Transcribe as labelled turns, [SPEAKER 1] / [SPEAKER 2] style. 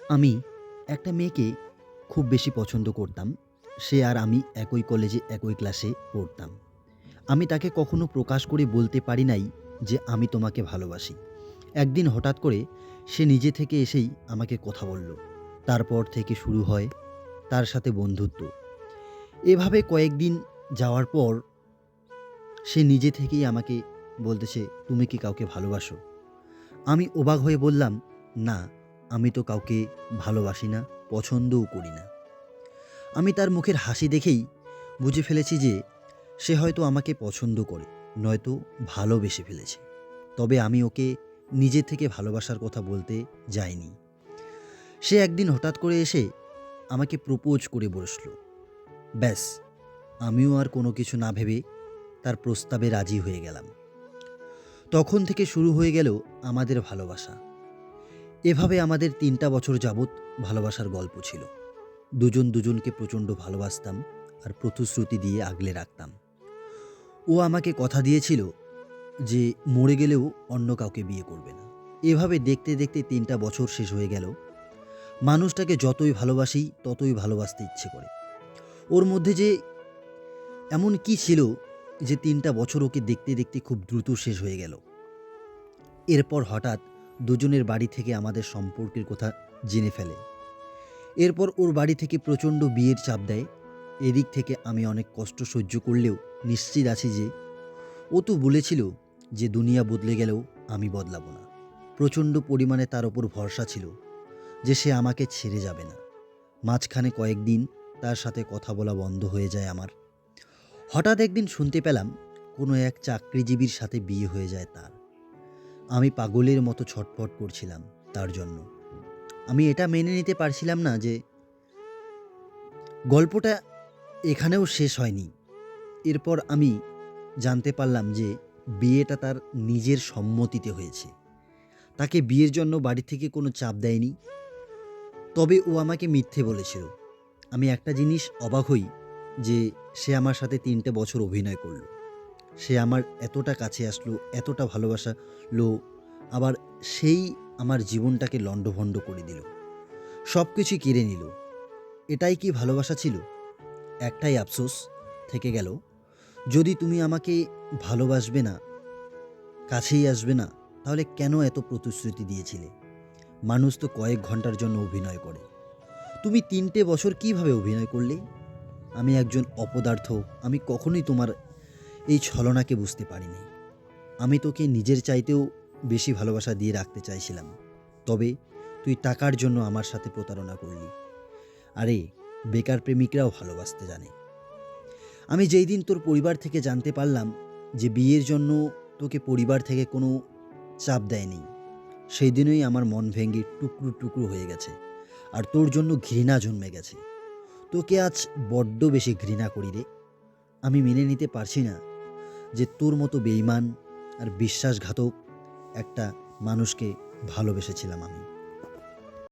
[SPEAKER 1] আমি একটা মেয়েকে খুব বেশি পছন্দ করতাম। সে আর আমি একই কলেজে একই ক্লাসে পড়তাম। আমি তাকে কখনো প্রকাশ করে বলতে পারি নাই যে আমি তোমাকে ভালোবাসি। একদিন হঠাৎ করে সে নিজে থেকে এসেই আমাকে কথা বলল। তারপর থেকে শুরু হয় তার সাথে বন্ধুত্ব। এভাবে কয়েকদিন যাওয়ার পর সে নিজে থেকেই আমাকে বলতেছে, "তুমি কি কাউকে ভালোবাসো?" আমি অবাক হয়ে বললাম, "না, আমি তো কাউকে ভালোবাসি না, পছন্দও করি না।" আমি তার মুখের হাসি দেখেই বুঝে ফেলেছি যে সে হয়তো আমাকে পছন্দ করে, নয়তো ভালোবেসে ফেলেছে। তবে আমি ওকে নিজে থেকে ভালোবাসার কথা বলতে যাইনি। সে একদিন হঠাৎ করে এসে আমাকে প্রপোজ করে বসল। ব্যাস, আমিও আর কোনো কিছু না ভেবে তার প্রস্তাবে রাজি হয়ে গেলাম। তখন থেকে শুরু হয়ে গেল আমাদের ভালোবাসা। এভাবে আমাদের ৩টা বছর যাবৎ ভালোবাসার গল্প ছিল। দুজন দুজনকে প্রচণ্ড ভালোবাসতাম আর প্রতিশ্রুতি দিয়ে আগলে রাখতাম। ও আমাকে কথা দিয়েছিল যে মরে গেলেও অন্য কাউকে বিয়ে করবে না। এভাবে দেখতে দেখতে ৩টা বছর শেষ হয়ে গেল। মানুষটাকে যতই ভালোবাসি ততই ভালোবাসতে ইচ্ছে করে। ওর মধ্যে যে এমন কি ছিল যে ৩টা বছর ওকে দেখতে দেখতে খুব দ্রুত শেষ হয়ে গেল। এরপর হঠাৎ দুজনের বাড়ি থেকে আমাদের সম্পর্কের কথা জেনে ফেলে। এরপর ওর বাড়ি থেকে প্রচণ্ড বিয়ের চাপ দেয়। এদিক থেকে আমি অনেক কষ্ট সহ্য করলেও নিশ্চিত আছি যে ও তো বলেছিল যে দুনিয়া বদলে গেলেও আমি বদলাবো না। প্রচণ্ড পরিমাণে তার ওপর ভরসা ছিল যে সে আমাকে ছেড়ে যাবে না। মাঝখানে কয়েকদিন তার সাথে কথা বলা বন্ধ হয়ে যায় আমার। হঠাৎ একদিন শুনতে পেলাম কোনো এক চাকরিজীবীর সাথে বিয়ে হয়ে যায় তার। আমি পাগলের মতো ছটফট করছিলাম তার জন্য। আমি এটা মেনে নিতে পারছিলাম না যে গল্পটা এখানেও শেষ হয়নি। এরপর আমি জানতে পারলাম যে বিয়েটা তার নিজের সম্মতিতে হয়েছে। তাকে বিয়ের জন্য বাড়ি থেকে কোনো চাপ দেয়নি। তবে ও আমাকে মিথ্যে বলেছিল। আমি একটা জিনিস অবাক হই যে সে আমার সাথে ৩টে বছর অভিনয় করল। সে আমার এতটা কাছে আসলো, এতটা ভালোবাসালো, আবার সেই আমার জীবনটাকে লণ্ডভণ্ড করে দিল। সবকিছুই কেড়ে নিল। এটাই কি ভালোবাসা ছিল? একটাই আফসোস থেকে গেল, যদি তুমি আমাকে ভালোবাসবে না, কাছেই আসবে না, তাহলে কেন এত প্রতিশ্রুতি দিয়েছিলে? মানুষ তো কয়েক ঘন্টার জন্য অভিনয় করে। তুমি ৩টে বছর কিভাবে অভিনয় করলে? আমি একজন অপদার্থ। আমি কখনোই তোমার এই ছলনাকে বুঝতে পারিনি। আমি তোকে নিজের চাইতেও বেশি ভালোবাসা দিয়ে রাখতে চাইছিলাম। তবে তুই টাকার জন্য আমার সাথে প্রতারণা করলি। আরে, বেকার প্রেমিকরাও ভালোবাসতে জানে। আমি যেই দিন তোর পরিবার থেকে জানতে পারলাম যে বিয়ের জন্য তোকে পরিবার থেকে কোনো চাপ দেয়নি, সেই দিনই আমার মন ভেঙে টুকরো টুকরো হয়ে গেছে। আর তোর জন্য ঘৃণা জন্মে গেছে। তোকে আজ বড্ড বেশি ঘৃণা করি রে। আমি মেনে নিতে পারছি না যে তোর মতো বেঈমান আর বিশ্বাসঘাতক একটা মানুষকে ভালোবেসেছিলাম আমি।